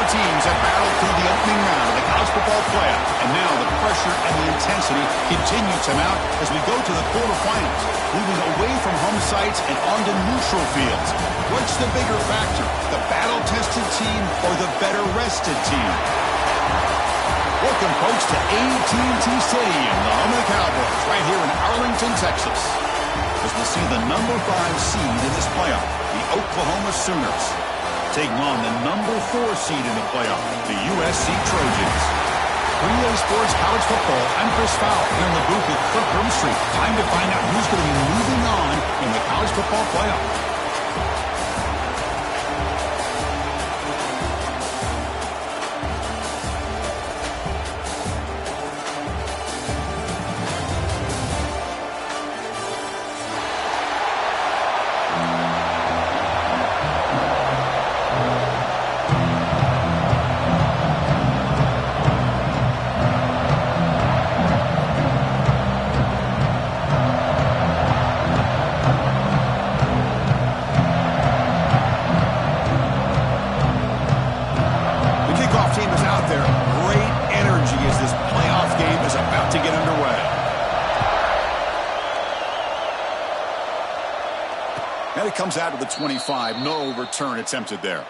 teams have battled through the opening round of the college football playoff, and now the pressure and the intensity continue to mount as we go to the quarterfinals, moving away from home sites and onto neutral fields. What's the bigger factor, the battle-tested team or the better-rested team? Welcome, folks, to AT&T Stadium, the home of the Cowboys, right here in Arlington, Texas, as we see the number 5 seed in this playoff, the Oklahoma Sooners, taking on the number 4 seed in the playoff, the USC Trojans. Relay Sports College Football, I'm Chris Fowler here in the booth with Kirk Grimstreet. Time to find out who's going to be moving on in the college football playoff. And it comes out of the 25. No return attempted there.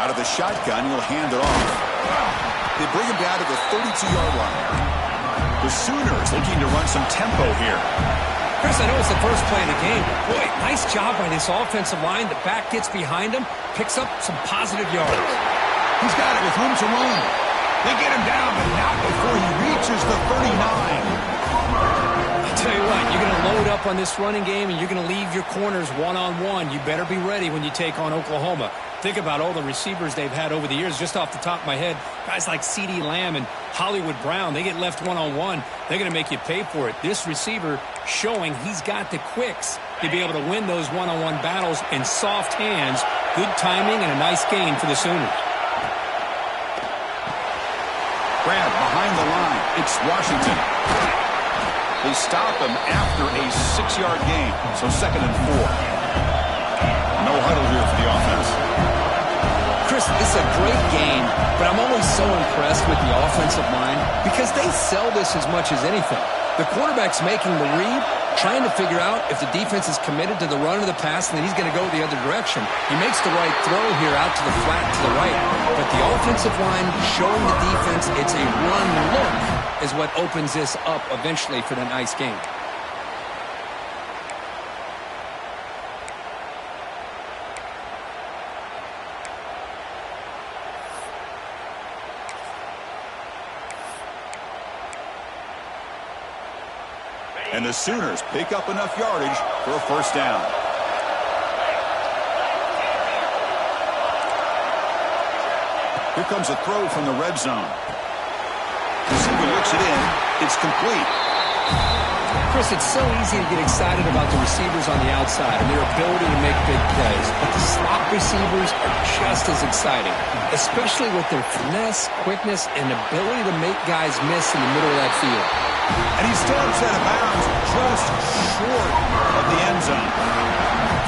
Out of the shotgun, he'll hand it off. They bring him down to the 32-yard line. The Sooners looking to run some tempo here. Chris, I know it's the first play of the game. Boy, nice job by this offensive line. The back gets behind him, picks up some positive yards. He's got it with room to run. They get him down, but not before he reaches the 39. I'll tell you what, you're going to load up on this running game, and you're going to leave your corners one-on-one. You better be ready when you take on Oklahoma. Think about all the receivers they've had over the years. Just off the top of my head, guys like CeeDee Lamb and Hollywood Brown, they get left one-on-one. They're going to make you pay for it. This receiver showing he's got the quicks to be able to win those one-on-one battles in soft hands. Good timing and a nice gain for the Sooners. Grab behind the line. It's Washington. They stop him after a 6-yard gain, so 2nd and 4. No huddle here for the offense. Chris, it's a great game, but I'm always so impressed with the offensive line because they sell this as much as anything. The quarterback's making the read, trying to figure out if the defense is committed to the run or the pass, and then he's going to go the other direction. He makes the right throw here out to the flat to the right, but the offensive line showing the defense it's a run look is what opens this up eventually for the nice game. And the Sooners pick up enough yardage for a first down. Here comes a throw from the red zone. Receiver looks it in. It's complete. Chris, it's so easy to get excited about the receivers on the outside and their ability to make big plays. But the slot receivers are just as exciting, especially with their finesse, quickness, and ability to make guys miss in the middle of that field. And he steps out of bounds just short of the end zone.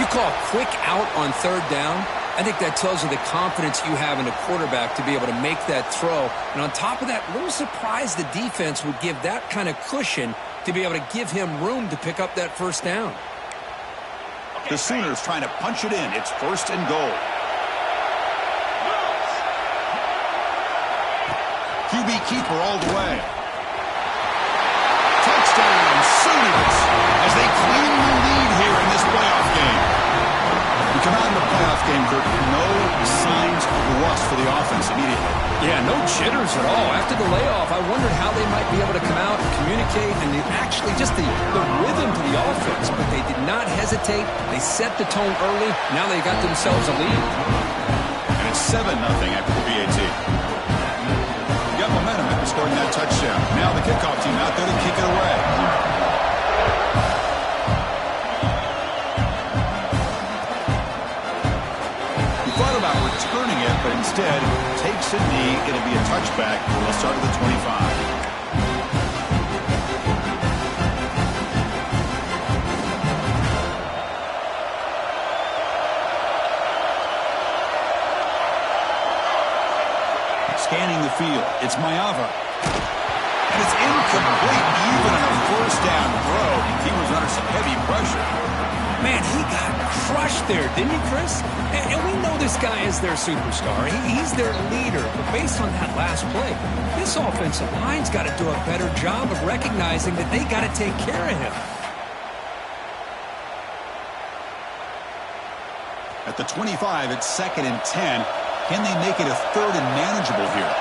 You call a quick out on 3rd down. I think that tells you the confidence you have in a quarterback to be able to make that throw. And on top of that, a little surprised the defense would give that kind of cushion to be able to give him room to pick up that first down. The Sooners trying to punch it in. It's 1st and goal. QB keeper all the way. Touchdown, Sooners, as they claim the lead here in this playoff game. We come out in the playoff game, Kirk, no signs of rust for the offense immediately. Yeah, no jitters at all. After the layoff, I wondered how they might be able to come out and communicate and actually just the rhythm to the offense. But they did not hesitate. They set the tone early. Now they got themselves a lead. it's 7-0 after the PAT. Got momentum after scoring that touchdown. Now the kickoff team out there to kick it away. He thought about returning it, but instead takes a knee. It'll be a touchback. We'll start at the 25. Scanning the field. It's Mayava. And it's incomplete, even on a first down throw. He was under some heavy pressure. Man, he got crushed there, didn't he, Chris? And we know this guy is their superstar. He's their leader. But based on that last play, this offensive line's got to do a better job of recognizing that they got to take care of him. At the 25, it's 2nd and 10. Can they make it a 3rd and manageable here?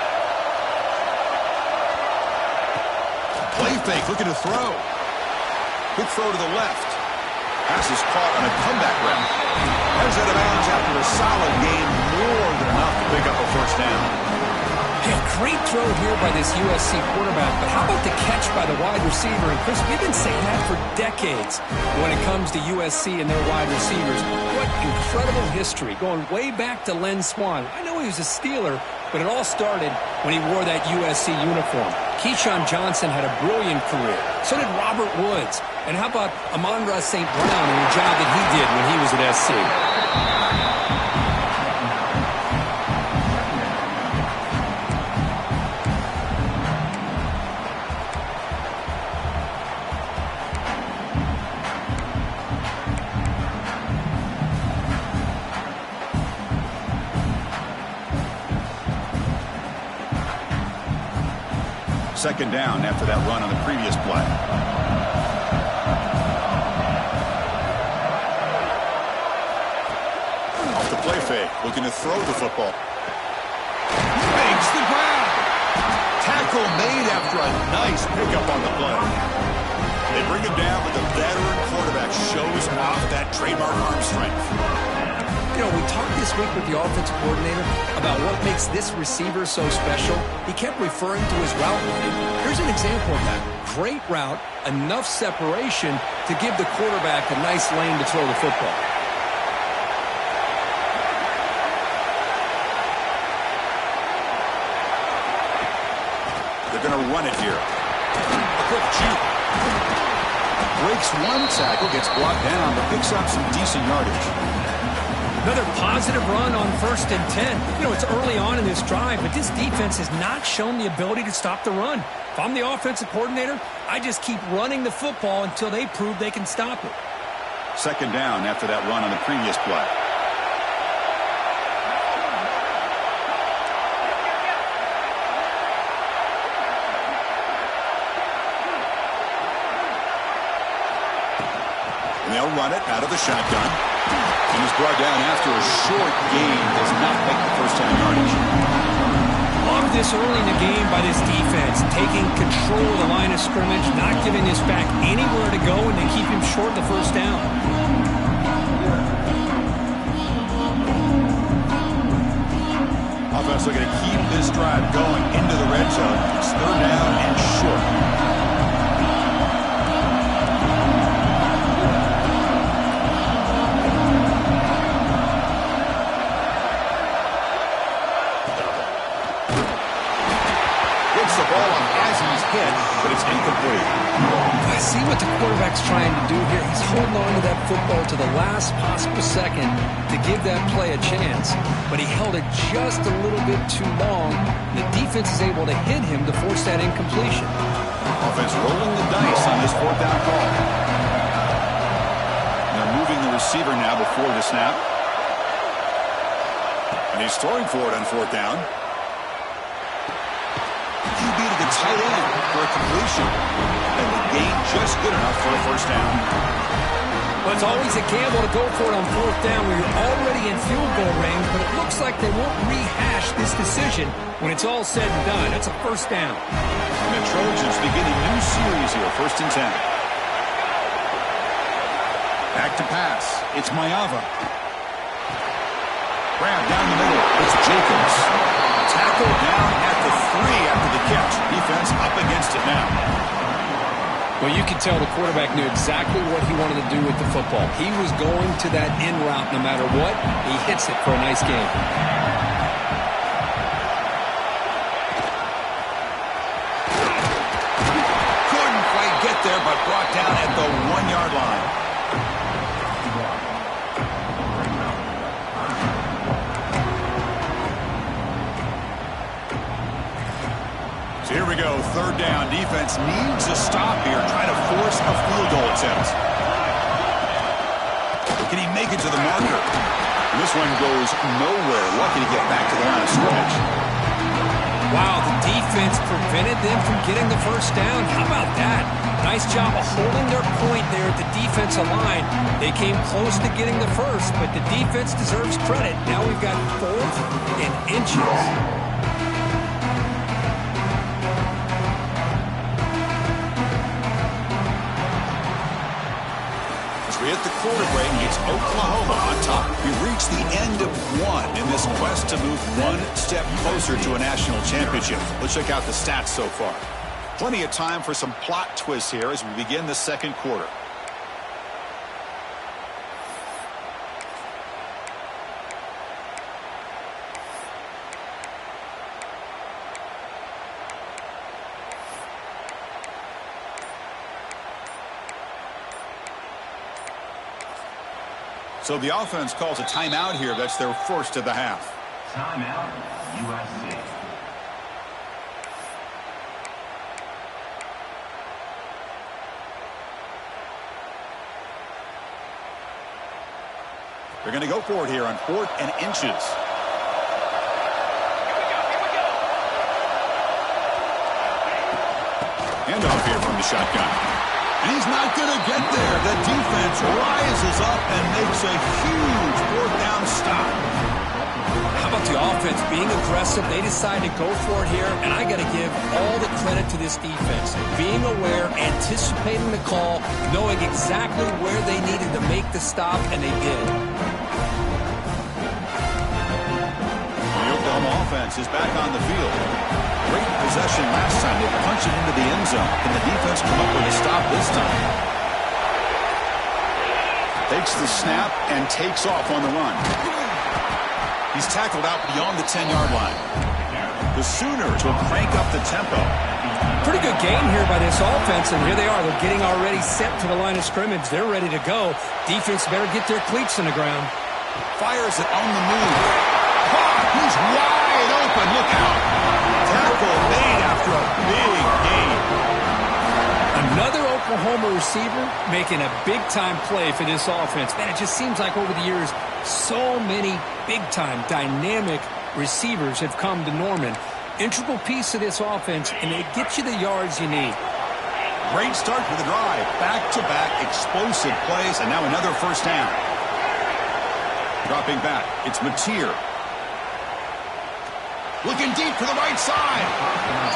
Play fake, looking to throw. Quick throw to the left. Pass is caught on a comeback route. Heads out of bounds after a solid game, more than enough to pick up a first down. Yeah, great throw here by this USC quarterback, but how about the catch by the wide receiver? And Chris, we've been saying that for decades when it comes to USC and their wide receivers. What incredible history, going way back to Len Swan. I know he was a Steeler, but it all started when he wore that USC uniform. Keyshawn Johnson had a brilliant career. So did Robert Woods. And how about Amon-Ra St. Brown and the job that he did when he was at SC? Second down after that run on the previous play. Off the play fake, looking to throw the football. Makes the ground. Tackle made after a nice pickup on the play. They bring him down, but the veteran quarterback shows off that trademark arm strength. You know, we talked this week with the offensive coordinator about what makes this receiver so special. He kept referring to his route running. Here's an example of that. Great route, enough separation to give the quarterback a nice lane to throw the football. They're going to run it here. A quick juke. Breaks one tackle, gets brought down, but picks up some decent yardage. Another positive run on 1st and 10. You know, it's early on in this drive, but this defense has not shown the ability to stop the run. If I'm the offensive coordinator, I just keep running the football until they prove they can stop it. Second down after that run on the previous play. And they'll run it out of the shotgun. And is brought down after a short gain. Does not make the first down yardage. Love this early in the game by this defense. Taking control of the line of scrimmage, not giving this back anywhere to go, and they keep him short the first down. Offense looking to keep this drive going into the red zone. It's 3rd down and short. The ball on as he's hit, but it's incomplete. I see what the quarterback's trying to do here. He's holding on to that football to the last possible second to give that play a chance, but he held it just a little bit too long. The defense is able to hit him to force that incompletion. Offense rolling the dice on this 4th down call. And they're moving the receiver now before the snap. And he's throwing for it on 4th down. QB to the tight end for a completion. And the gain just good enough for a first down. Well, it's always a gamble to go for it on 4th down when you're already in field goal range, but it looks like they won't rehash this decision when it's all said and done. It's a first down. And the Trojans begin a new series here, 1st and 10. Back to pass. It's Mayava. Grab down the middle. It's Jacobs. Tackled down at the 3 after the catch. Defense up against it now. Well, you could tell the quarterback knew exactly what he wanted to do with the football. He was going to that in route no matter what. He hits it for a nice game. Couldn't quite get there, but brought down at the 1-yard line. Here we go, third down. Defense needs a stop here, trying to force a field goal attempt. Can he make it to the marker? This one goes nowhere. Lucky to get back to the line of scrimmage. Wow, the defense prevented them from getting the first down. How about that? Nice job of holding their point there at the defensive line. They came close to getting the first, but the defense deserves credit. Now we've got 4th and inches. We hit the quarter break. It's Oklahoma on top. We've reached the end of one in this quest to move one step closer to a national championship. Let's check out the stats so far. Plenty of time for some plot twists here as we begin the second quarter. So the offense calls a timeout here. That's their first of the half. Timeout, USC. They're going to go for it here on 4th and inches. Handoff here from the shotgun. And he's not going to get there. The defense rises up and makes a huge 4th down stop. How about the offense being aggressive? They decide to go for it here, and I got to give all the credit to this defense. Being aware, anticipating the call, knowing exactly where they needed to make the stop, and they did. The Oklahoma offense is back on the field. Great possession last time. They punched it into the end zone. Can the defense come up with a stop this time? Takes the snap and takes off on the run. He's tackled out beyond the 10-yard line. The Sooners will crank up the tempo. Pretty good game here by this offense, and here they are. They're getting already set to the line of scrimmage. They're ready to go. Defense better get their cleats in the ground. Fires it on the move. He's wide open. Look out. Tackle made after a big gain. Another Oklahoma receiver making a big-time play for this offense. Man, it just seems like over the years, so many big-time, dynamic receivers have come to Norman. Integral piece of this offense, and they get you the yards you need. Great start for the drive. Back-to-back explosive plays, and now another first down. Dropping back, it's Mateer. Looking deep to the right side.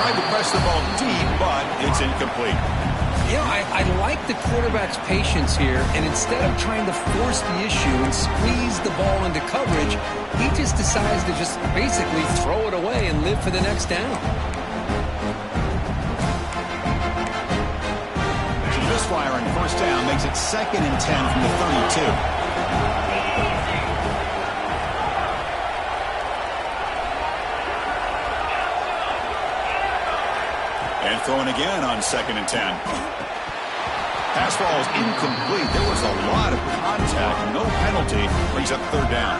Tried to press the ball deep, but it's incomplete. You know, I like the quarterback's patience here, and instead of trying to force the issue and squeeze the ball into coverage, he just decides to just basically throw it away and live for the next down. So misfire on first down makes it 2nd and 10 from the 32. And throwing again on 2nd and 10. Pass ball is incomplete. There was a lot of contact. No penalty. Brings up 3rd down.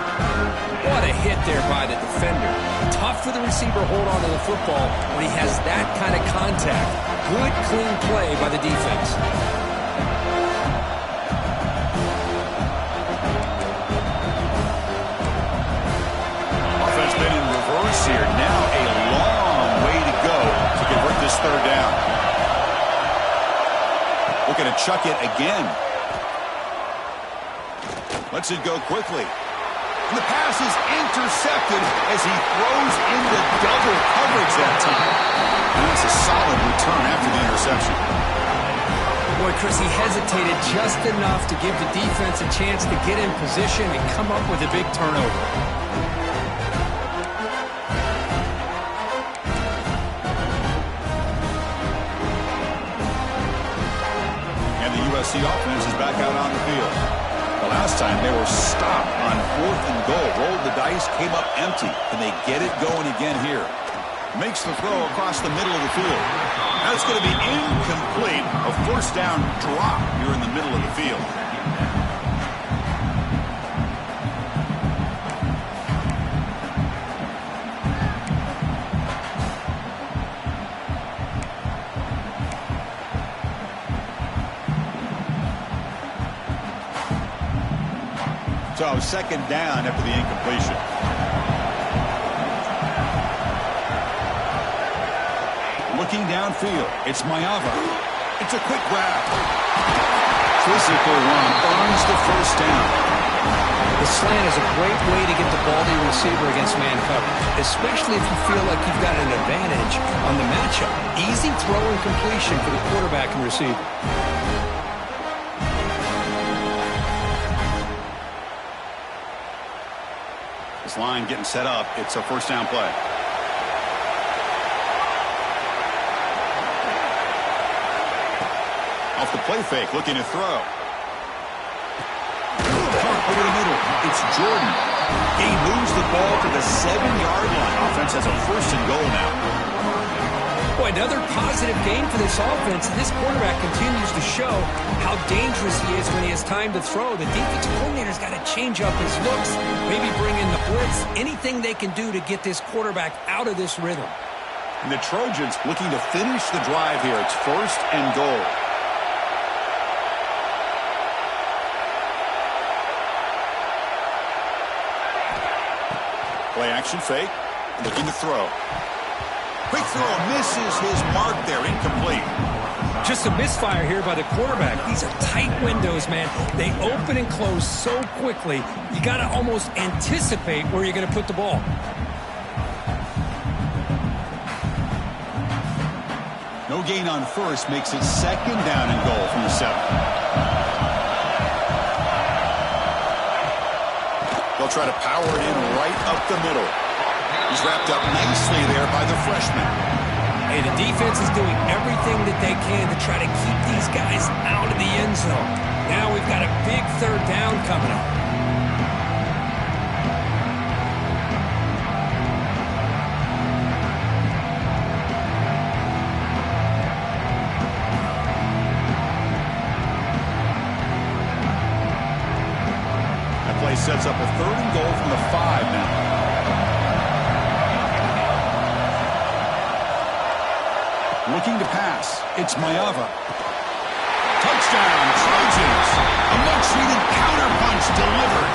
What a hit there by the defender. Tough for the receiver to hold on to the football when he has that kind of contact. Good, clean play by the defense. Offense been in reverse here. Now a long way to go to convert this 3rd down. Looking to chuck it again. Lets it go quickly. And the pass is intercepted as he throws into double coverage that time. And that's a solid return after the interception. Boy, Chris, he hesitated just enough to give the defense a chance to get in position and come up with a big turnover. field. The last time they were stopped on 4th and goal. Rolled the dice, came up empty. Can they get it going again here? Makes the throw across the middle of the field. That's going to be incomplete. A first down drop here in the middle of the field. So second down after the incompletion. Looking downfield, it's Mayava. It's a quick grab. Physical run earns the first down. The slant is a great way to get the ball to your receiver against man coverage, especially if you feel like you've got an advantage on the matchup. Easy throw and completion for the quarterback and receiver. This line getting set up. It's a first down play. Off the play fake, looking to throw. Over the middle, it's Jordan. He moves the ball to the 7-yard line. Offense has a first and goal now. Boy, another positive game for this offense. This quarterback continues to show how dangerous he is when he has time to throw. The defensive coordinator's got to change up his looks, maybe bring in the blitz, anything they can do to get this quarterback out of this rhythm. And the Trojans looking to finish the drive here. It's first and goal. Play action fake. Looking to throw. Quick throw. Misses his mark there. Incomplete. Just a misfire here by the quarterback. These are tight windows, man. They open and close so quickly. You got to almost anticipate where you're going to put the ball. No gain on first makes it second down and goal from the 7. They'll try to power it in right up the middle. He's wrapped up nicely there by the freshman. Hey, the defense is doing everything that they can to try to keep these guys out of the end zone. Now we've got a big third down coming up. That play sets up a third and goal from the 5 now. Looking to pass. It's Mayava. Touchdown, Trojans. A much-needed counterpunch delivered.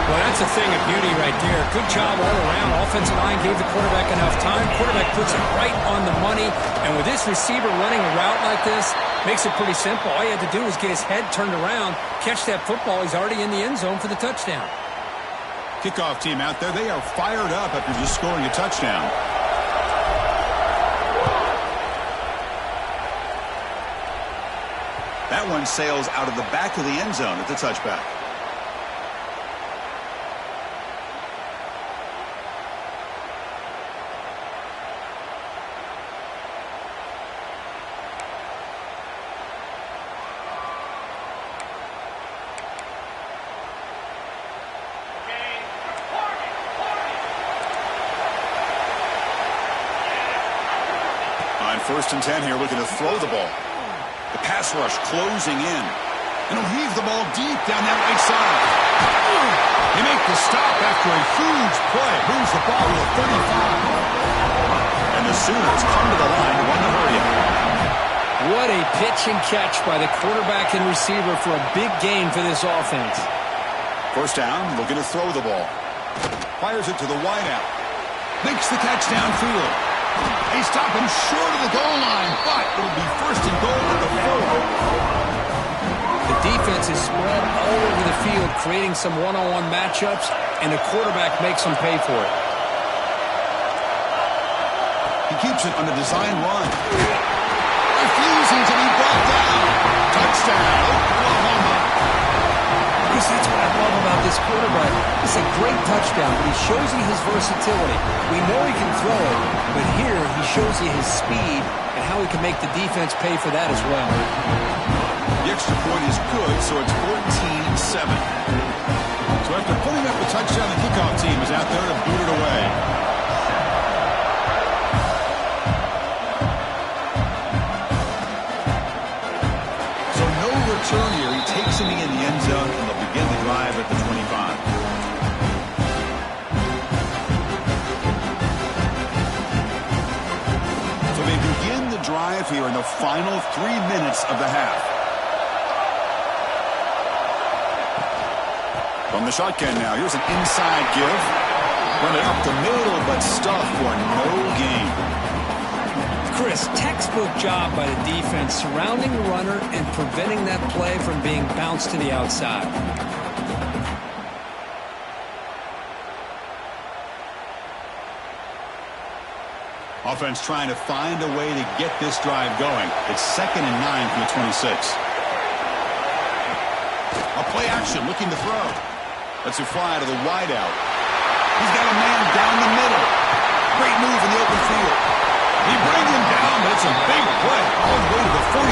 Well, that's a thing of beauty right there. Good job all around. Offensive line gave the quarterback enough time. Quarterback puts it right on the money. And with this receiver running a route like this, makes it pretty simple. All you had to do was get his head turned around, catch that football. He's already in the end zone for the touchdown. Kickoff team out there. They are fired up after just scoring a touchdown. That one sails out of the back of the end zone at the touchback. On 1st and 10 here, looking to throw the ball. The pass rush closing in. And he'll heave the ball deep down that right side. They make the stop after a huge play. Moves the ball to the 35. And the Sooners come to the line to run the hurry up. What a pitch and catch by the quarterback and receiver for a big gain for this offense. First down, looking to throw the ball. Fires it to the wideout. Makes the catch downfield. They stop him short of the goal line, but it'll be first and goal at the 4. The defense is spread all over the field, creating some one-on-one matchups, and the quarterback makes them pay for it. He keeps it on the design run. Refusing to be brought down. Touchdown, Oklahoma. Chris, that's what I love about this quarterback. It's a great touchdown, but he shows you his versatility. We know he can throw it, but here he shows you his speed and how he can make the defense pay for that as well. The extra point is good, so it's 14-7. So after putting up a touchdown, the kickoff team is out there to boot it away. So no return here. He takes him in the end zone, and they'll begin the drive at the 25. So they begin the drive here in the final 3 minutes of the half. From the shotgun now, here's an inside give. Run it up the middle, but stuffed for no gain. Chris, textbook job by the defense surrounding the runner and preventing that play from being bounced to the outside. Offense trying to find a way to get this drive going. It's 2nd and 9 from the 26. A play action looking to throw. Lets it fly to the wideout. He's got a man down the middle. Great move in the open field. He brings him down, but it's a big play all the way to the 43.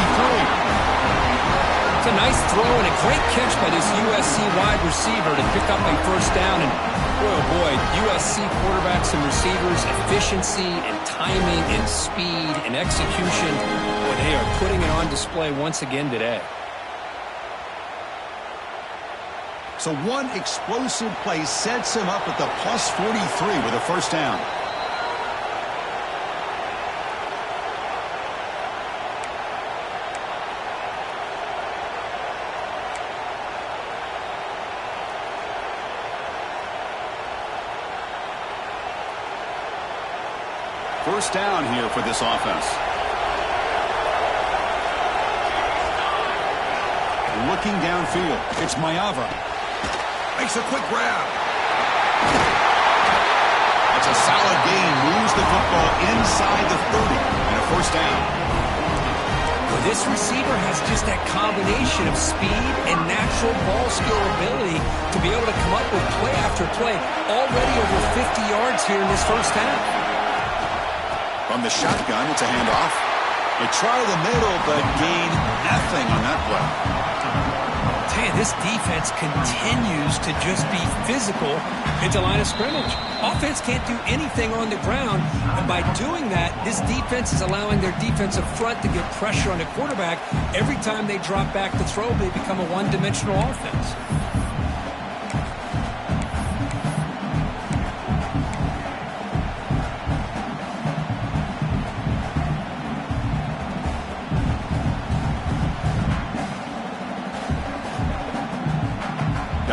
It's a nice throw and a great catch by this USC wide receiver to pick up a first down. And boy, oh boy, USC quarterbacks and receivers, efficiency and timing and speed and execution. Boy, they are putting it on display once again today. So one explosive play sets him up at the plus 43 with a first down. First down here for this offense. Looking downfield. It's Mayava. Makes a quick grab. That's a solid gain. Moves the football inside the 30 and a first down. Well, this receiver has just that combination of speed and natural ball skill ability to be able to come up with play after play. Already over 50 yards here in this first half. From the shotgun, it's a handoff. They try the middle, but gain nothing on that play. Hey, this defense continues to just be physical into line of scrimmage. Offense can't do anything on the ground, and by doing that, this defense is allowing their defensive front to get pressure on the quarterback. Every time they drop back to throw, they become a one-dimensional offense.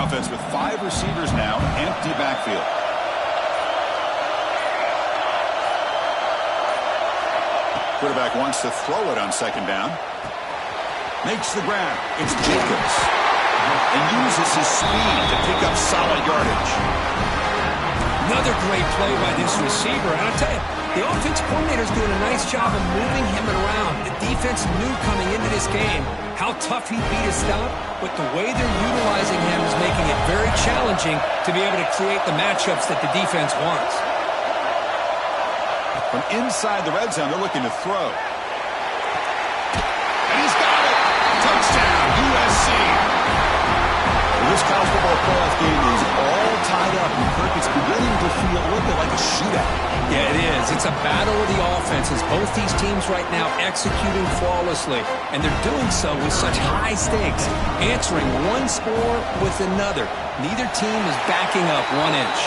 Offense with 5 receivers now, empty backfield. Quarterback wants to throw it on second down. Makes the grab. It's Jacobs. And uses his speed to pick up solid yardage. Another great play by this receiver. And I'll tell you, the offense coordinator is doing a nice job of moving him around. The defense knew coming into this game how tough he'd be to stop, but the way they're utilizing him is making it very challenging to be able to create the matchups that the defense wants. From inside the red zone, they're looking to throw. And he's got it! Touchdown, USC! Well, this college football playoff game is all tied up, and Kirk, it's beginning to feel a little bit like a shootout. Yeah, it is. It's a battle of the offenses. Both these teams right now executing flawlessly, and they're doing so with such high stakes, answering one score with another. Neither team is backing up 1 inch.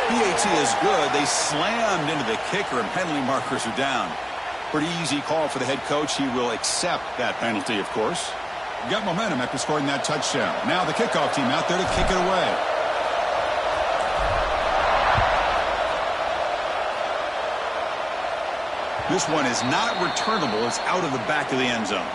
PAT is good. They slammed into the kicker, and penalty markers are down. Pretty easy call for the head coach. He will accept that penalty, of course. Got momentum after scoring that touchdown. Now the kickoff team out there to kick it away. This one is not returnable. It's out of the back of the end zone.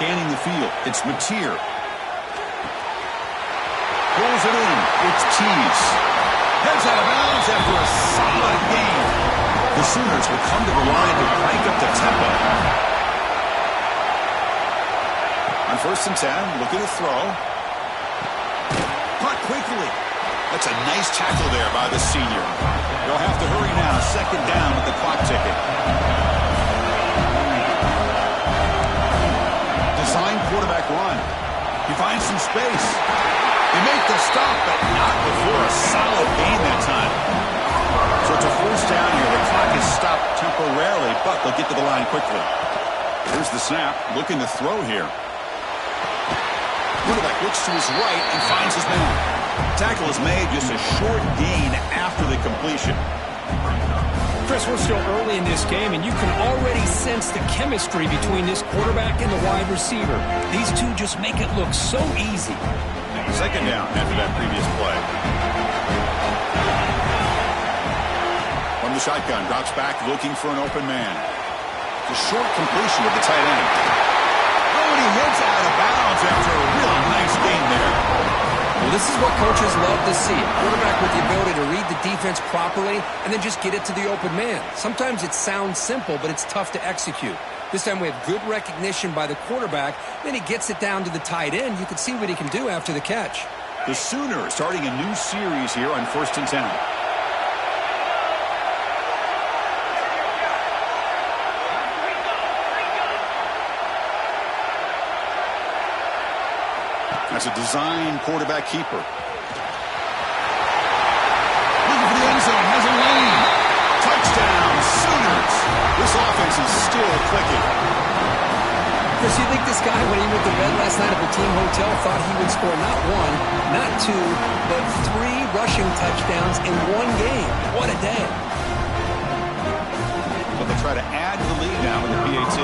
Scanning the field, it's Mateer. throws it in. It's Cheese. Heads out of bounds after a solid gain. The Sooners will come to the line to crank up the tempo. On 1st and 10, looking to throw. Caught quickly. That's a nice tackle there by the senior. They'll have to hurry now. 2nd down with the clock ticking. Design quarterback run. He finds some space. They make the stop, but not before a solid gain that time. So it's a 1st down here. The clock is stopped temporarily, but they'll get to the line quickly. Here's the snap. Looking to throw here. Quarterback looks to his right and finds his man. Tackle is made, just a short gain after the completion. Chris, we're still early in this game, and you can already sense the chemistry between this quarterback and the wide receiver. These two just make it look so easy. 2nd down after that previous play. From the shotgun, drops back looking for an open man. It's a short completion with the tight end. Oh, and he heads out of bounds after a really nice gain there. Well, this is what coaches love to see. A quarterback with the ability to read the defense properly and then just get it to the open man. Sometimes it sounds simple, but it's tough to execute. This time we have good recognition by the quarterback. Then he gets it down to the tight end. You can see what he can do after the catch. The Sooners starting a new series here on 1st and 10. That's a design quarterback keeper. Looking for the end zone. Has a lane. Touchdown, Sooners. This offense is still clicking. Chris, you think this guy, when he went to bed last night at the team hotel, thought he would score not 1, not 2, but 3 rushing touchdowns in one game? What a day. But they try to add to the lead now with the PAT.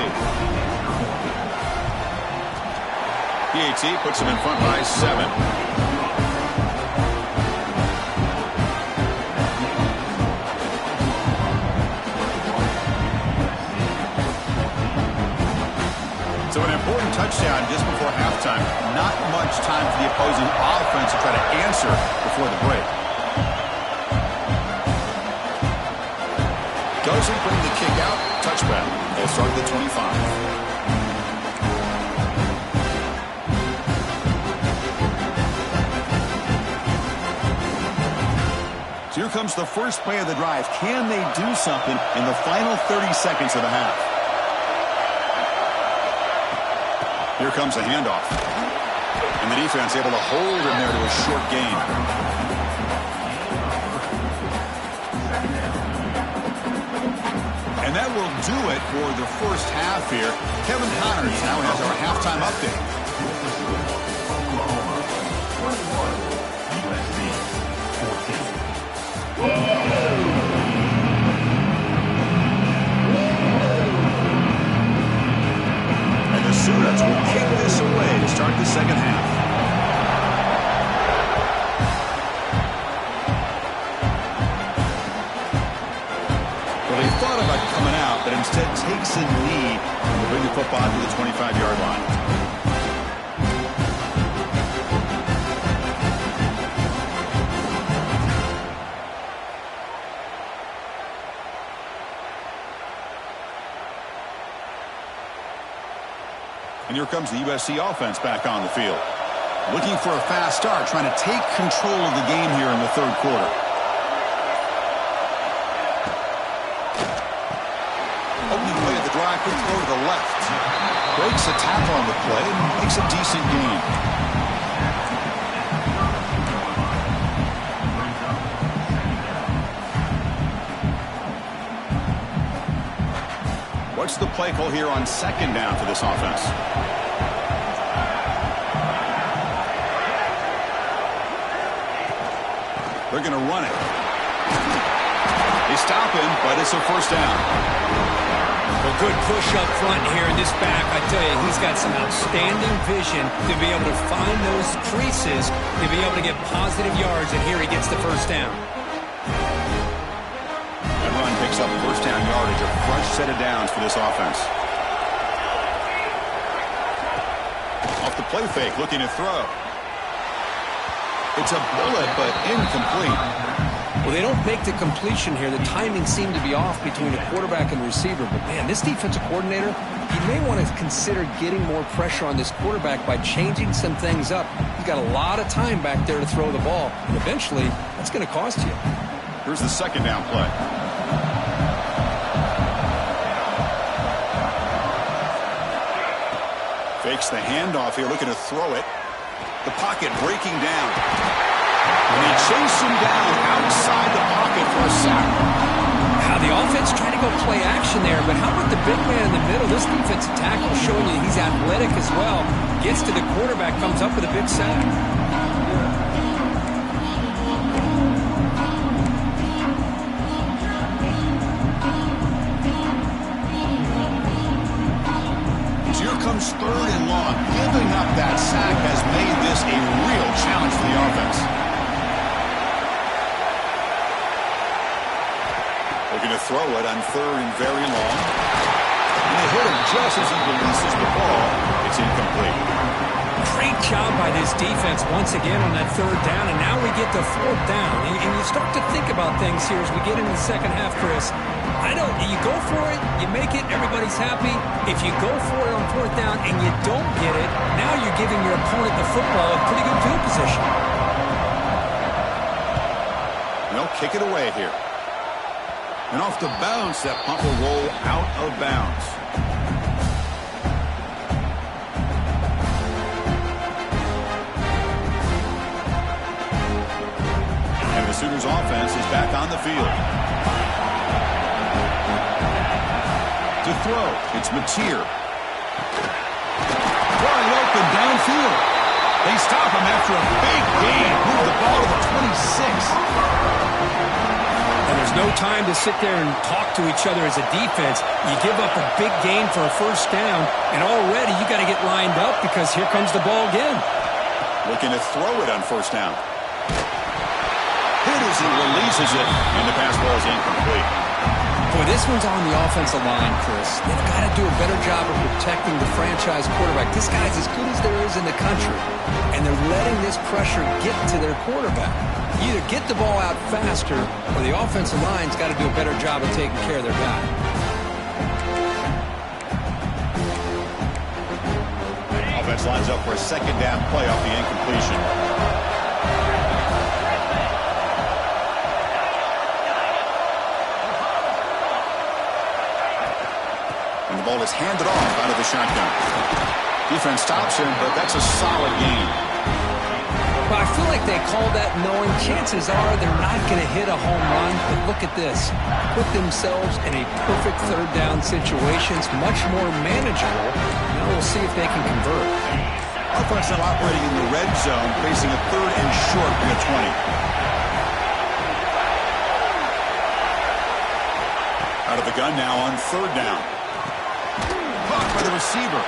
PAT puts them in front by 7. So an important touchdown just before halftime. Not much time for the opposing offense to try to answer before the break. Doesn't bring the kick out. Touchback. They'll start at the 25. So here comes the first play of the drive. Can they do something in the final 30 seconds of the half? Here comes a handoff. And the defense able to hold him there to a short gain. And that will do it for the first half here. Kevin Connors now has our halftime update. And the Sooners will kick this away to start the second half. Well, they thought about coming out, but instead takes a knee to bring the football to the 25-yard line. And here comes the USC offense back on the field. Looking for a fast start, trying to take control of the game here in the third quarter. Opening play of the drive, quick throw to the left. Breaks a tackle on the play and makes a decent gain. What's the play call here on second down for this offense? They're going to run it. They stop him, but it's a first down. Well, good push up front here in this back. I tell you, he's got some outstanding vision to be able to find those creases, to be able to get positive yards, and here he gets the first down. That run picks up first down yardage, a fresh set of downs for this offense. Off the play fake, looking to throw. It's a bullet, but incomplete. Well, they don't make the completion here. The timing seemed to be off between the quarterback and the receiver. But, man, this defensive coordinator, he may want to consider getting more pressure on this quarterback by changing some things up. He's got a lot of time back there to throw the ball. And eventually, that's going to cost you. Here's the second down play. Fakes the handoff here, looking to throw it. The pocket breaking down. And they chase him down outside the pocket for a sack. Now, the offense trying to go play action there, but how about the big man in the middle? This defensive tackle showing you he's athletic as well. Gets to the quarterback, comes up with a big sack. Comes third and long. Giving up that sack has made this a real challenge for the offense. Looking to throw it on third and very long. And they hit him just as he releases the ball. It's incomplete. Great job by this defense once again on that third down, and now we get to fourth down. And you start to think about things here as we get into the second half, Chris. You go for it, you make it, everybody's happy. If you go for it on fourth down and you don't get it, now you're giving your opponent the football in pretty good field position. They'll kick it away here. And off the bounce, that punt will roll out of bounds. And the Sooners offense is back on the field. To throw, it's Mateer. Wide open downfield. They stop him after a big gain. Move the ball to the 26. And there's no time to sit there and talk to each other as a defense. You give up a big gain for a first down, and already you got to get lined up because here comes the ball again. Looking to throw it on first down. Hit as he releases it, and the pass ball is incomplete. Boy, this one's on the offensive line, Chris. They've got to do a better job of protecting the franchise quarterback. This guy's as good as there is in the country, and they're letting this pressure get to their quarterback. You either get the ball out faster, or the offensive line's got to do a better job of taking care of their guy. Offense lines up for a second down play off the incompletion. And the ball is handed off out of the shotgun. Defense stops him, but that's a solid gain. Well, I feel like they called that knowing chances are they're not going to hit a home run. But look at this. Put themselves in a perfect third down situation. It's much more manageable. Now we'll see if they can convert. Offense now operating in the red zone, facing a third and short in the 20. Out of the gun now on third down. Caught by the receiver.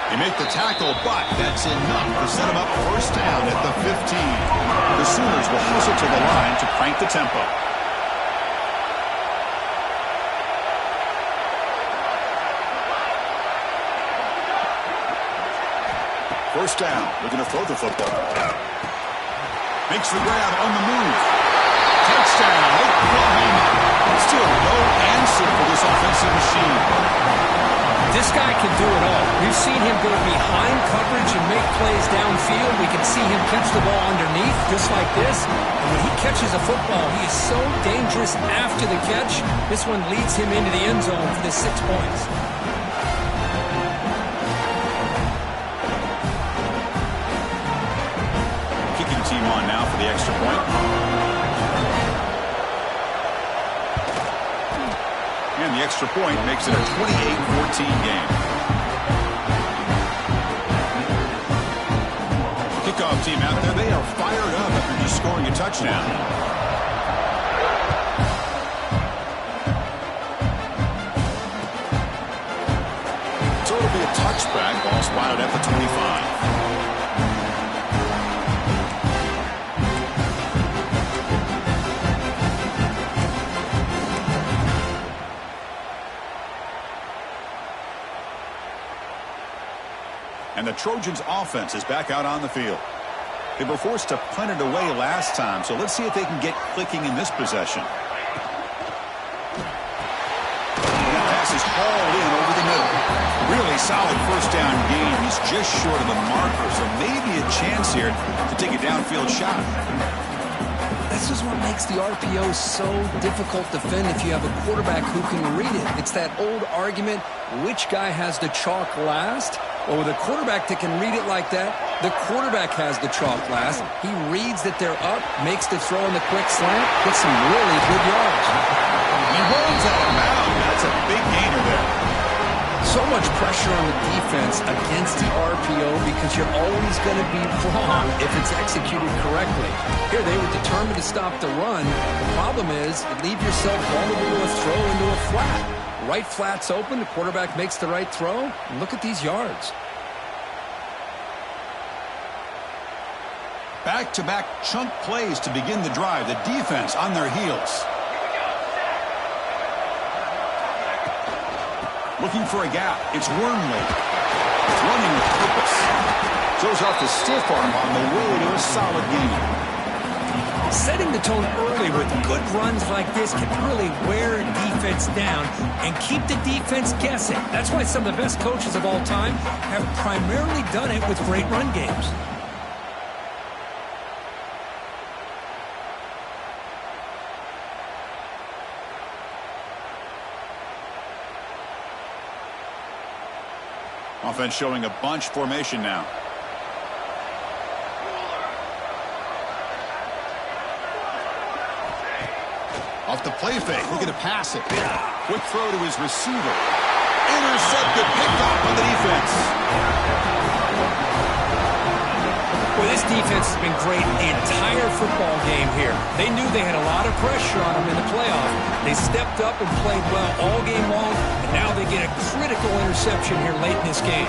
They make the tackle, but that's enough to set him up first down at the 15. The Sooners will hustle to the line to crank the tempo. First down, looking to throw the football. Makes the grab on the move. Touchdown, Oklahoma. Still no answer for this offensive machine. This guy can do it all. We've seen him go behind coverage and make plays downfield. We can see him catch the ball underneath, just like this. And when he catches a football, he is so dangerous after the catch. This one leads him into the end zone for the 6 points. Kicking team on now for the extra point. And the extra point makes it a 28-14 game. Kickoff team out there, they are fired up after just scoring a touchdown. So it'll be a touchback, ball spotted at the 25. And the Trojans' offense is back out on the field. They were forced to punt it away last time, so let's see if they can get clicking in this possession. That pass is hauled in over the middle. Really solid first down gain. He's just short of the marker, so maybe a chance here to take a downfield shot. This is what makes the RPO so difficult to defend if you have a quarterback who can read it. It's that old argument, which guy has the chalk last? Well, with a quarterback that can read it like that, the quarterback has the chalk last. He reads that they're up, makes the throw in the quick slant, gets some really good yards. He rolls out of bounds. That's a big gainer there. So much pressure on the defense against the RPO because you're always going to be wrong if it's executed correctly. Here, they were determined to stop the run. The problem is you leave yourself vulnerable to a throw into a flat. Right flat's open, the quarterback makes the right throw. And look at these yards. Back-to-back chunk plays to begin the drive. The defense on their heels. Looking for a gap. It's Wormley. It's running with purpose. Shows off the stiff arm on the way to a solid game. Setting the tone early with good runs like this can really wear a defense down and keep the defense guessing. That's why some of the best coaches of all time have primarily done it with great run games. Offense showing a bunch formation now. Off the play fake, looking to pass it. Quick throw to his receiver. Intercepted, picked off on the defense. Well, this defense has been great the entire football game here. They knew they had a lot of pressure on them in the playoff. They stepped up and played well all game long, and now they get a critical interception here late in this game.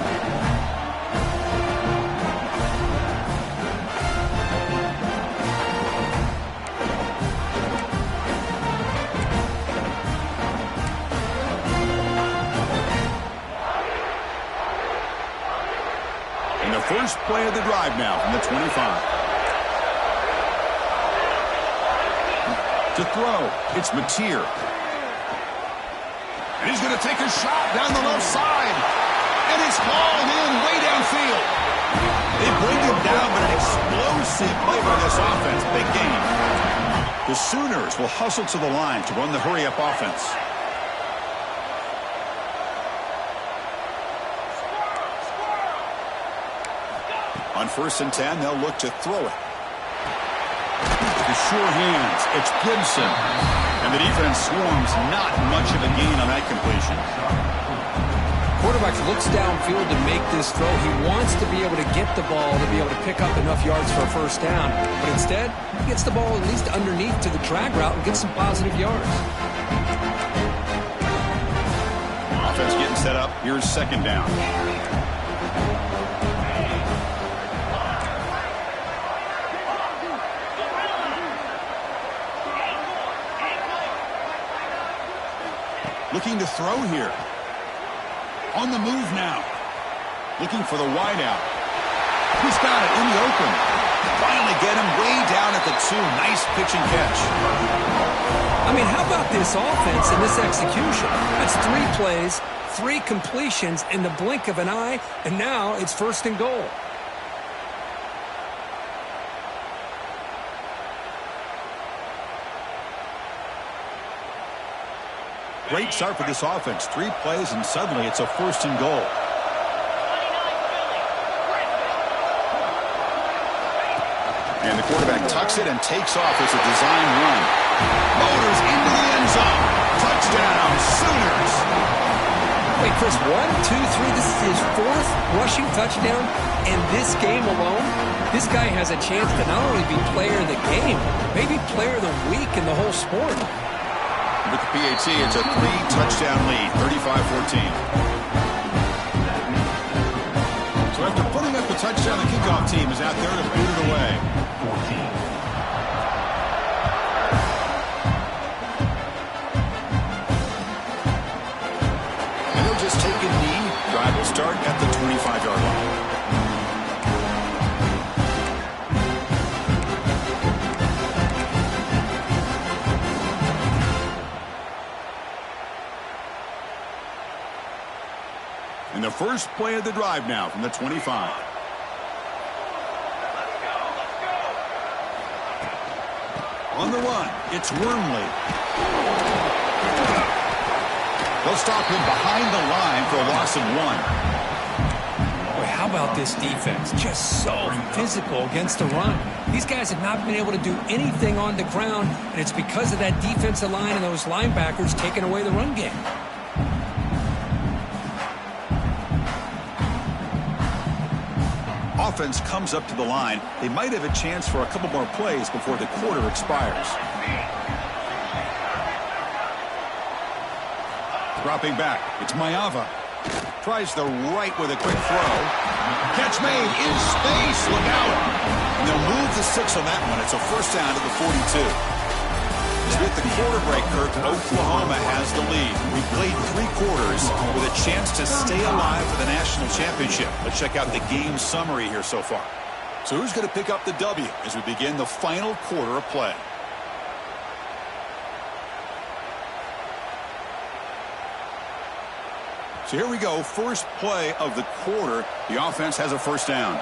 First play of the drive now from the 25. To throw, it's Mateer. And he's going to take a shot down the left side. And it's hauled in way downfield. They bring him down, but an explosive play by this offense. Big game. The Sooners will hustle to the line to run the hurry-up offense. On 1st and 10, they'll look to throw it. The sure hands, it's Gibson. And the defense swarms, not much of a gain on that completion. Quarterback looks downfield to make this throw. He wants to be able to get the ball to be able to pick up enough yards for a first down. But instead, he gets the ball at least underneath to the drag route and gets some positive yards. Offense getting set up. Here's 2nd down. Looking to throw here. On the move now. Looking for the wideout. He's got it in the open. Finally get him way down at the 2. Nice pitch and catch. I mean, how about this offense and this execution? That's 3 plays, 3 completions in the blink of an eye, and now it's 1st and goal. Great start for this offense. 3 plays, and suddenly it's a 1st and goal. And the quarterback tucks it and takes off as a design run. Motors into the end zone. Touchdown, Sooners. Wait, Chris, 1, 2, 3. This is his 4th rushing touchdown in this game alone. This guy has a chance to not only be player of the game, maybe player of the week in the whole sport. With the PAT, it's a 3-touchdown lead, 35-14. So after putting up the touchdown, the kickoff team is out there to boot it away. 14. And they'll just take a knee. Drive will start at the 25-yard line. And the first play of the drive now from the 25. On the run, it's Wormley. They'll stop him behind the line for a loss of 1. Boy, how about this defense? Just so physical against the run. These guys have not been able to do anything on the ground, and it's because of that defensive line and those linebackers taking away the run game. Offense comes up to the line. They might have a chance for a couple more plays before the quarter expires. Dropping back, it's Mayava. Tries the right with a quick throw. Catch made in space. Look out. And they'll move the 6 on that one. It's a first down to the 42. As we hit the quarter break, Kirk, Oklahoma has the lead. We played 3 quarters with a chance to stay alive for the national championship. Let's check out the game summary here so far. So who's going to pick up the W as we begin the final quarter of play? So here we go, first play of the quarter. The offense has a first down.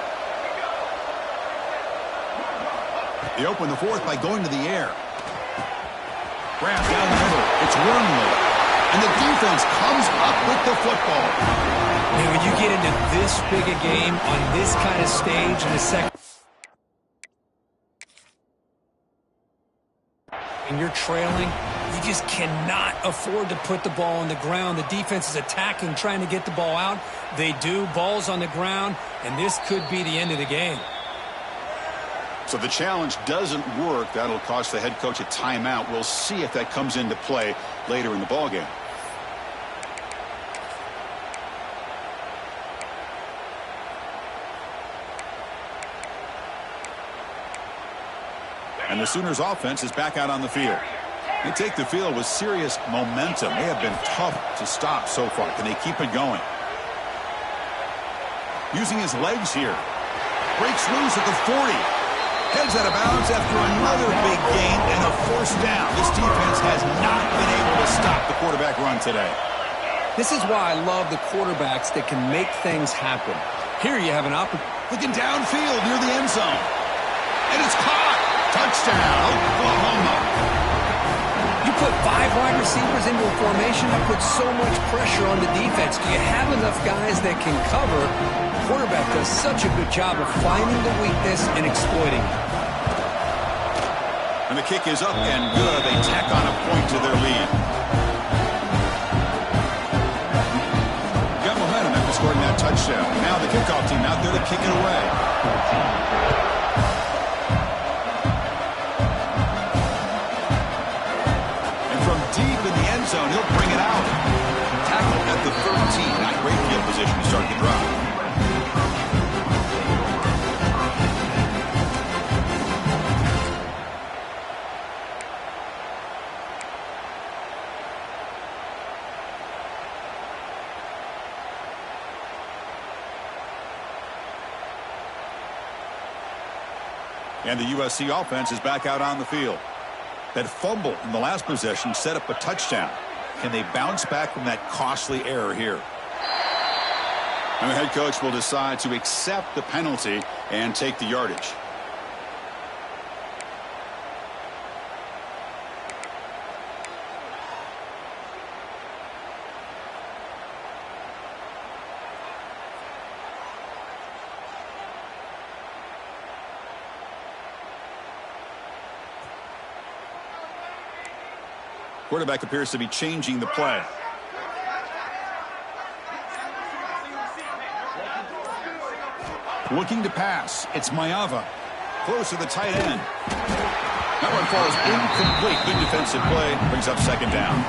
They open the 4th by going to the air. Grab down the middle. It's Wormley. And the defense comes up with the football. And when you get into this big a game on this kind of stage in the second, and you're trailing, you just cannot afford to put the ball on the ground. The defense is attacking, trying to get the ball out. They do. Ball's on the ground, and this could be the end of the game. So the challenge doesn't work. That'll cost the head coach a timeout. We'll see if that comes into play later in the ballgame. And the Sooners offense is back out on the field. They take the field with serious momentum. They have been tough to stop so far. Can they keep it going? Using his legs here. Breaks loose at the 40. Heads out of bounds after another big gain and a first down. This defense has not been able to stop the quarterback run today. This is why I love the quarterbacks that can make things happen. Here you have an opportunity. Looking downfield near the end zone. And it's caught. Touchdown, Oklahoma. You put 5 wide receivers into a formation, that puts so much pressure on the defense. Do you have enough guys that can cover? The quarterback does such a good job of finding the weakness and exploiting it. And the kick is up and good. They tack on a point to their lead. Got momentum after scoring that touchdown. Now the kickoff team out there to kick it away. Deep in the end zone, he'll bring it out. Tackle at the 13. Not great field position to start the drive. And the USC offense is back out on the field. That fumble in the last possession set up a touchdown. Can they bounce back from that costly error here? And the head coach will decide to accept the penalty and take the yardage. Quarterback appears to be changing the play. Looking to pass. It's Mayava. Close to the tight end. That one falls incomplete. Good defensive play. Brings up second down.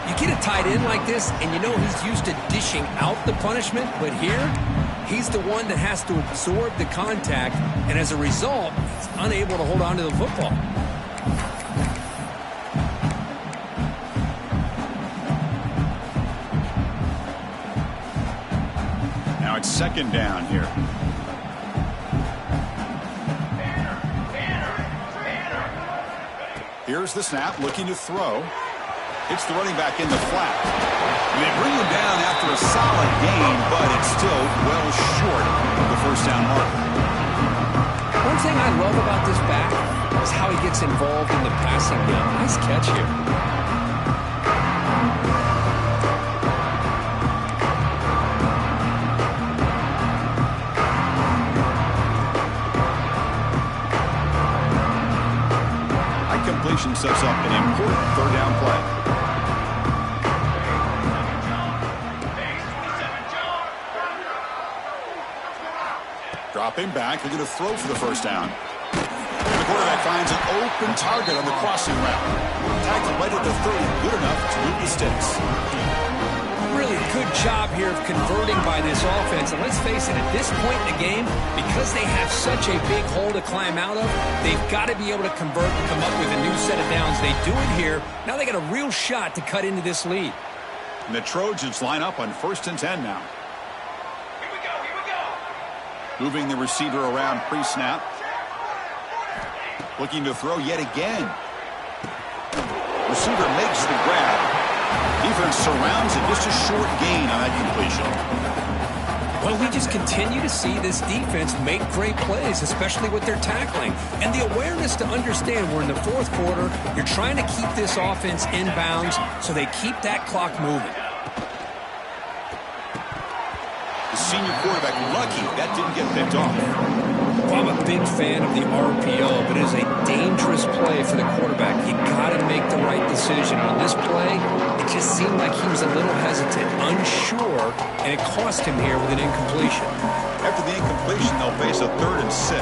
You get a tight end like this, and you know he's used to dishing out the punishment, but here, he's the one that has to absorb the contact, and as a result, he's unable to hold on to the football. Now it's second down here. Here's the snap, looking to throw. It's the running back in the flat. And they bring him down after a solid gain, but it's still well short of the first down mark. One thing I love about this back is how he gets involved in the passing game. Nice catch here. High completion sets up an important third down play. Dropping back, they're going to throw for the first down. The quarterback finds an open target on the crossing route. Tackle right at the 30, good enough to move the sticks. Really good job here of converting by this offense. And let's face it, at this point in the game, because they have such a big hole to climb out of, they've got to be able to convert and come up with a new set of downs. They do it here. Now they got a real shot to cut into this lead. And the Trojans line up on 1st and 10 now. Moving the receiver around pre-snap. Looking to throw yet again. Receiver makes the grab. Defense surrounds it. Just a short gain on that completion. Well, we just continue to see this defense make great plays, especially with their tackling. And the awareness to understand we're in the 4th quarter. You're trying to keep this offense in bounds so they keep that clock moving. Senior quarterback lucky that didn't get picked off. Well, I'm a big fan of the RPO, but it is a dangerous play for the quarterback. You got to make the right decision. On this play, it just seemed like he was a little hesitant, unsure, and it cost him here with an incompletion. After the incompletion, they'll face a 3rd and 6.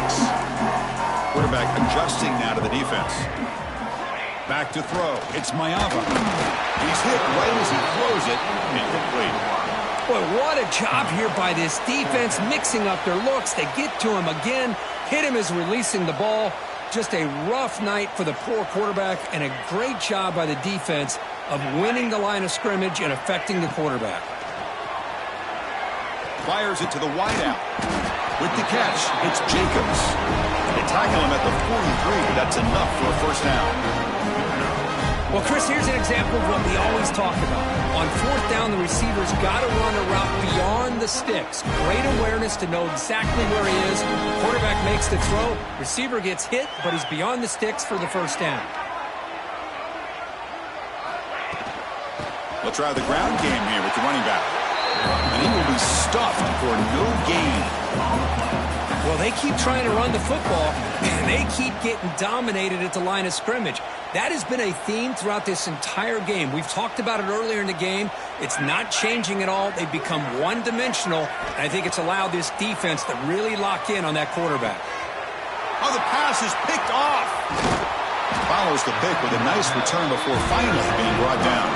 Quarterback adjusting now to the defense. Back to throw. It's Mayava. He's hit right as he throws it. Incomplete. Boy, what a job here by this defense, mixing up their looks. They get to him again, hit him as releasing the ball. Just a rough night for the poor quarterback, and a great job by the defense of winning the line of scrimmage and affecting the quarterback. Fires it to the wideout. With the catch, it's Jacobs. They tackle him at the 43. That's enough for a first down. Well, Chris, here's an example of what we always talk about. On 4th down, the receiver's got to run a route beyond the sticks. Great awareness to know exactly where he is. Quarterback makes the throw. Receiver gets hit, but he's beyond the sticks for the first down. They'll try the ground game here with the running back. And he will be stuffed for no gain. Well, they keep trying to run the football, and they keep getting dominated at the line of scrimmage. That has been a theme throughout this entire game. We've talked about it earlier in the game. It's not changing at all. They've become one-dimensional, and I think it's allowed this defense to really lock in on that quarterback. Oh, the pass is picked off. Follows the pick with a nice return before finally being brought down.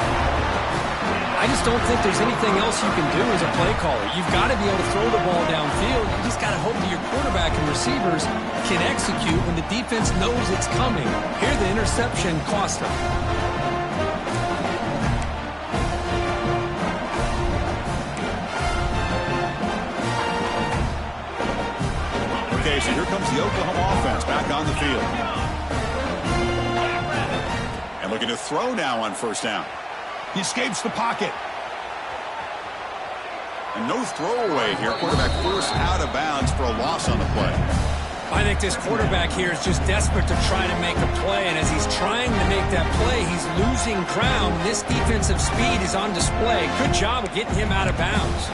I just don't think there's anything else you can do as a play caller. You've got to be able to throw the ball downfield. You just got to hope that your quarterback and receivers can execute when the defense knows it's coming. Here, the interception cost them. Okay, so here comes the Oklahoma offense back on the field. And looking to throw now on 1st down. He escapes the pocket. And no throwaway here. Quarterback forced out of bounds for a loss on the play. I think this quarterback here is just desperate to try to make a play. And as he's trying to make that play, he's losing ground. This defensive speed is on display. Good job of getting him out of bounds.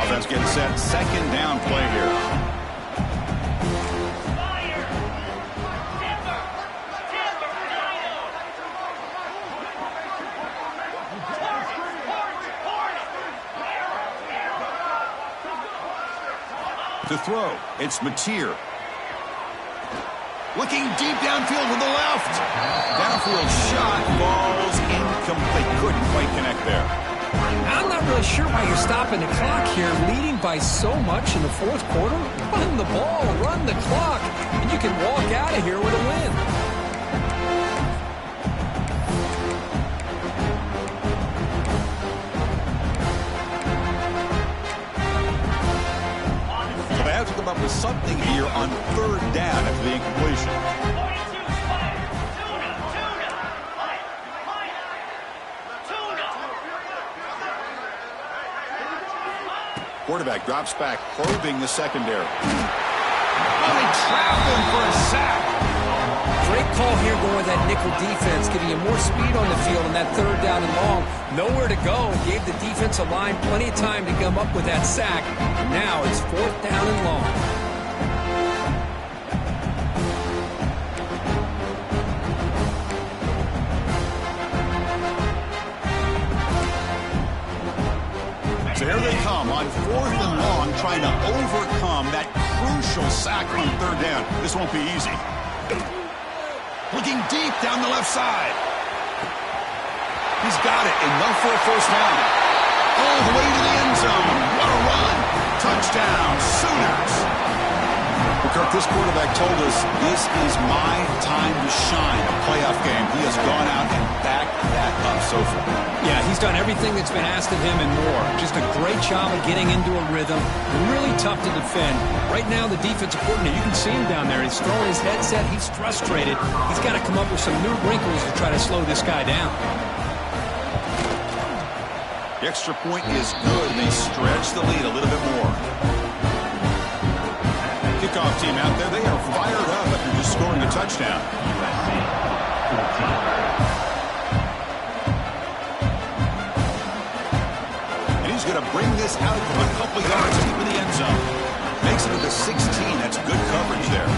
Offense getting set. 2nd down play here. To throw, it's Mateer. Looking deep downfield to the left. Downfield shot falls incomplete. Couldn't quite connect there. I'm not really sure why you're stopping the clock here, leading by so much in the 4th quarter. Run the ball, run the clock, and you can walk out of here with a win. To come up with something here on 3rd down after the incompletion. Quarterback drops back, probing the secondary. Oh, they trapped him for a sack. Great call here going with that nickel defense, giving you more speed on the field on that third down and long. Nowhere to go. Gave the defensive line plenty of time to come up with that sack. Now it's fourth down and long. So here they come on fourth and long, trying to overcome that crucial sack on third down. This won't be easy. Looking deep down the left side. He's got it, enough for a first down. All the way to the end zone. What a run. Touchdown, Sooners. Well, Kirk, this quarterback told us this is my time to shine, a playoff game. He has gone out and backed that up so far. Yeah, he's done everything that's been asked of him and more. Just a great job of getting into a rhythm. Really tough to defend. Right now, the defensive coordinator, you can see him down there. He's throwing his headset. He's frustrated. He's got to come up with some new wrinkles to try to slow this guy down. The extra point is good. They stretch the lead a little bit more. Kickoff team out there. They are fired up after just scoring a touchdown. And he's going to bring this out from a couple yards deep in the end zone. Makes it to the 16. That's good coverage there.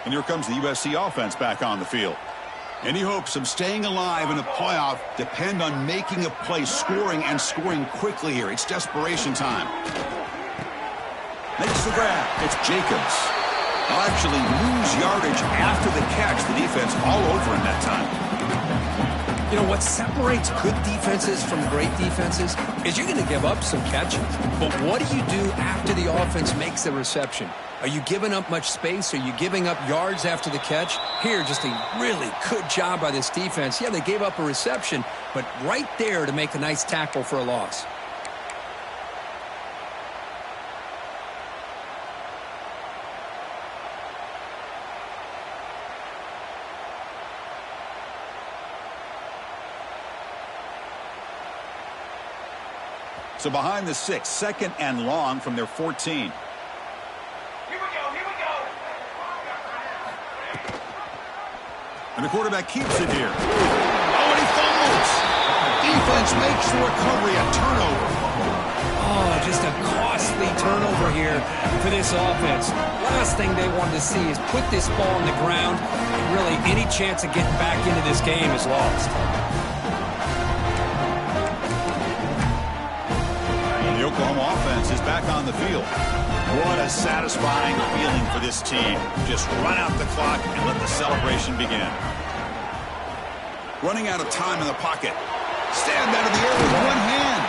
And here comes the USC offense back on the field. Any hopes of staying alive in a playoff depend on making a play, scoring, and scoring quickly here. It's desperation time. Makes the grab. It's Jacobs. They'll actually lose yardage after the catch. The defense all over him that time. You know, what separates good defenses from great defenses is you're going to give up some catches. But what do you do after the offense makes the reception? Are you giving up much space? Are you giving up yards after the catch? Here, just a really good job by this defense. Yeah, they gave up a reception, but right there to make a nice tackle for a loss. So behind the 6, second and long from their 14. And the quarterback keeps it here. Oh, and he fumbles. Defense makes the recovery, a turnover. Oh, just a costly turnover here for this offense. Last thing they wanted to see is put this ball on the ground. And really, any chance of getting back into this game is lost. And the Oklahoma offense is back on the field. What a satisfying feeling for this team. Just run out the clock and let the celebration begin. Running out of time in the pocket. Stand out of the air with one hand.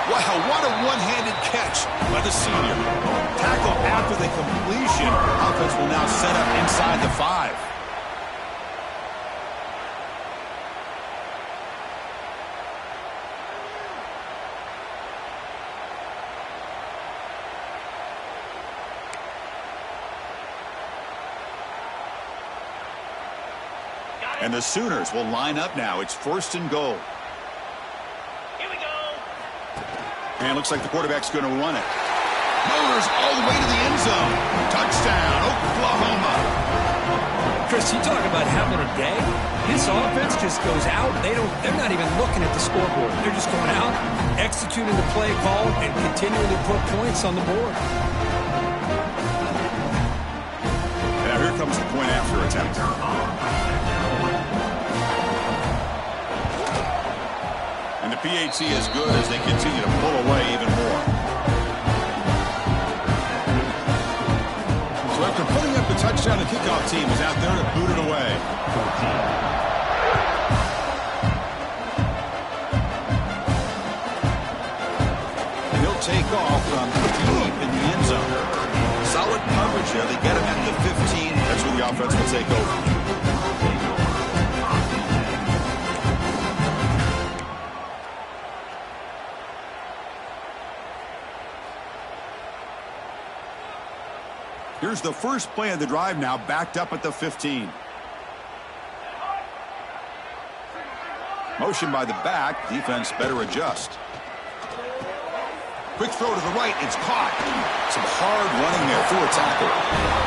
Wow, what a one-handed catch by the senior. Tackle after the completion. Offense will now set up inside the 5. And the Sooners will line up now. It's first and goal. Here we go. And it looks like the quarterback's going to run it. Motors all the way to the end zone. Touchdown, Oklahoma. Chris, you talk about having a day. This offense just goes out. They're not even looking at the scoreboard. They're just going out, executing the play call, and continuing to put points on the board. Now here comes the point after attempt. And the PAT is good as they continue to pull away even more. So after putting up the touchdown, the kickoff team is out there to boot it away. And he'll take off from deep in the end zone. Solid coverage there. They get him at the 15. That's where the offense will take over. Here's the first play of the drive now, backed up at the 15. Motion by the back. Defense better adjust. Quick throw to the right. It's caught. Some hard running there through a tackle.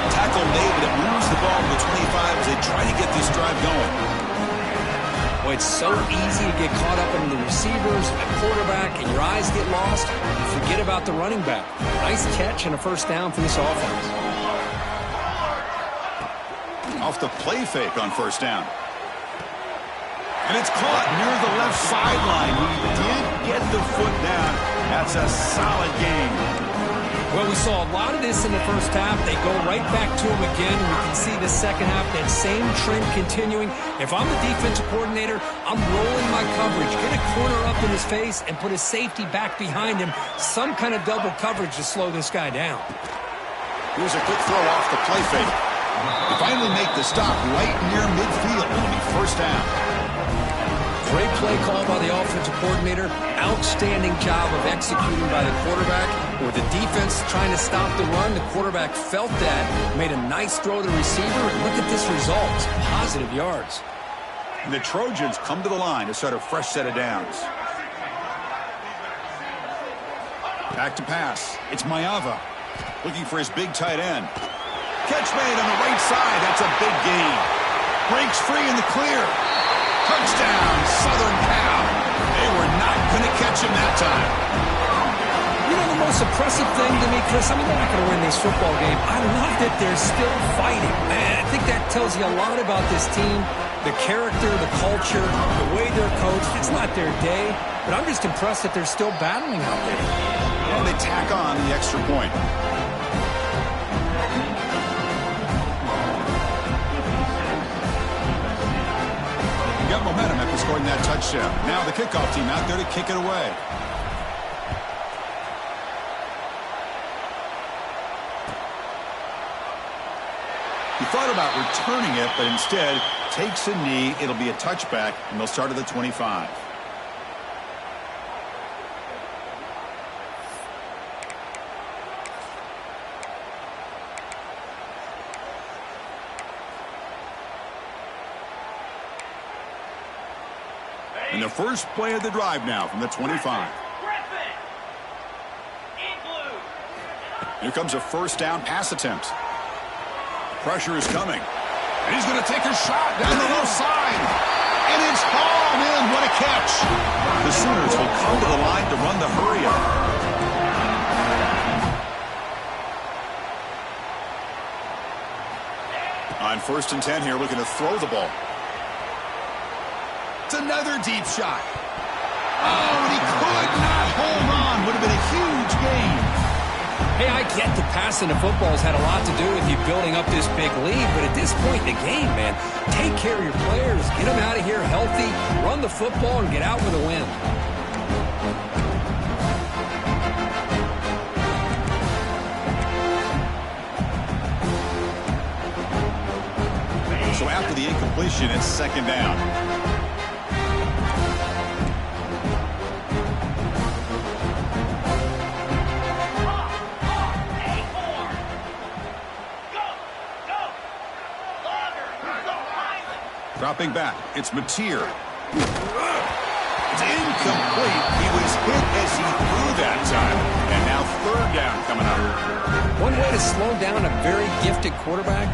Tackle made, but it moves the ball to the 25 as they try to get this drive going. Well, it's so easy to get caught up in the receivers, the quarterback, and your eyes get lost. You forget about the running back. Nice catch and a first down for this offense. Off the play fake on first down. And it's caught near the left sideline. He did get the foot down. That's a solid game. Well, we saw a lot of this in the first half. They go right back to him again. We can see the second half, that same trend continuing. If I'm the defensive coordinator, I'm rolling my coverage. Get a corner up in his face and put his safety back behind him. Some kind of double coverage to slow this guy down. Here's a quick throw off the play fake. They finally make the stop right near midfield. It'll be first down. Great play call by the offensive coordinator. Outstanding job of executing by the quarterback. With the defense trying to stop the run, the quarterback felt that, made a nice throw to the receiver, and look at this result. Positive yards. And the Trojans come to the line to start a fresh set of downs. Back to pass. It's Mayava looking for his big tight end. Catch made on the right side. That's a big gain. Breaks free in the clear. Touchdown, Southern Cal. They were not going to catch him that time. You know, the most impressive thing to me, Chris, I mean, they're not going to win this football game. I love that they're still fighting. Man, I think that tells you a lot about this team, the character, the culture, the way they're coached. It's not their day, but I'm just impressed that they're still battling out there. And they tack on the extra point. Got momentum after scoring that touchdown. Now the kickoff team out there to kick it away. He thought about returning it, but instead takes a knee. It'll be a touchback, and they'll start at the 25. And the first play of the drive now from the 25. Here comes a first down pass attempt. Pressure is coming. And he's going to take a shot down the left side. And it's hauled in. What a catch. The Sooners will come to the line to run the hurry up. On first and 10 here, looking to throw the ball. It's another deep shot. Oh, and he could not hold on. Would have been a huge gain. Hey, I get the passing of football has had a lot to do with you building up this big lead, but at this point in the game, man, take care of your players, get them out of here healthy, run the football, and get out with a win. So after the incompletion, it's second down. Dropping back, it's Mateer. It's incomplete. He was hit as he threw that time. And now third down coming up. One way to slow down a very gifted quarterback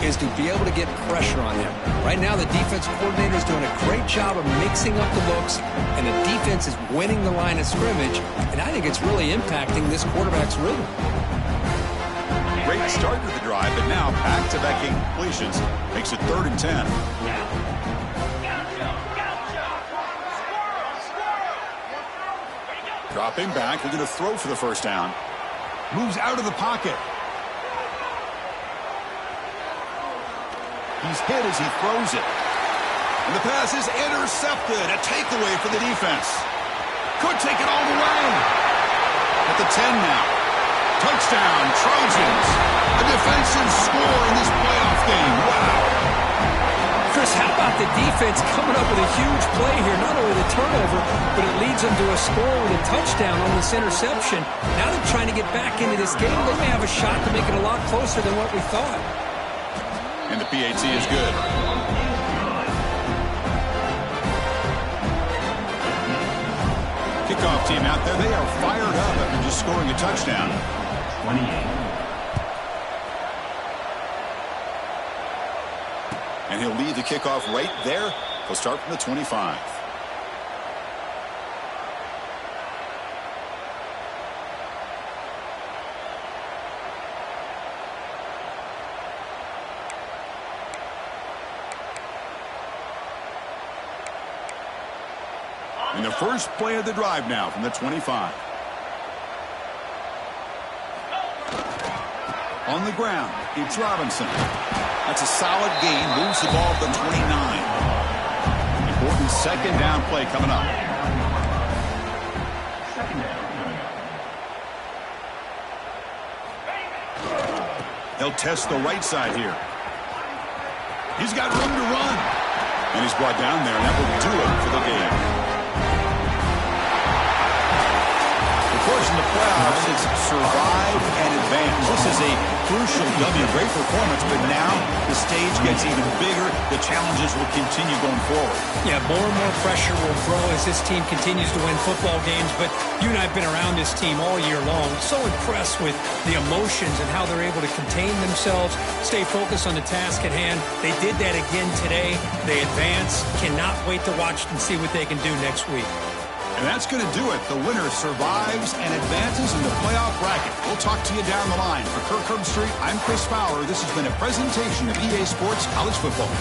is to be able to get pressure on him. Right now, the defense coordinator is doing a great job of mixing up the looks, and the defense is winning the line of scrimmage, and I think it's really impacting this quarterback's rhythm. Great start to the drive, but now back-to-back incompletions makes it 3rd and 10. Dropping back, looking to throw for the first down. Moves out of the pocket. He's hit as he throws it. And the pass is intercepted. A takeaway for the defense. Could take it all the way. At the 10 now. Touchdown, Trojans. A defensive score in this playoff game. Wow. Chris, how about the defense coming up with a huge play here? Not only the turnover, but it leads them to a score with a touchdown on this interception. Now they're trying to get back into this game. They may have a shot to make it a lot closer than what we thought. And the PAT is good. Kickoff team out there, they are fired up after just scoring a touchdown. 28. And he'll lead the kickoff right there. He'll start from the 25. And the first play of the drive now from the 25. On the ground, it's Robinson. That's a solid gain. Moves the ball to the 29. Important second down play coming up. They'll test the right side here. He's got room to run. And he's brought down there, and that will do it for the game. Of course, in the playoffs, it's survive and advance. This is a crucial W. Great performance, but now the stage gets even bigger. The challenges will continue going forward. Yeah, more and more pressure will grow as this team continues to win football games. But you and I have been around this team all year long. So impressed with the emotions and how they're able to contain themselves, stay focused on the task at hand. They did that again today. They advance. Cannot wait to watch and see what they can do next week. And that's going to do it. The winner survives and advances in the playoff bracket. We'll talk to you down the line. For Kirk Herbstreit, I'm Chris Fowler. This has been a presentation of EA Sports College Football.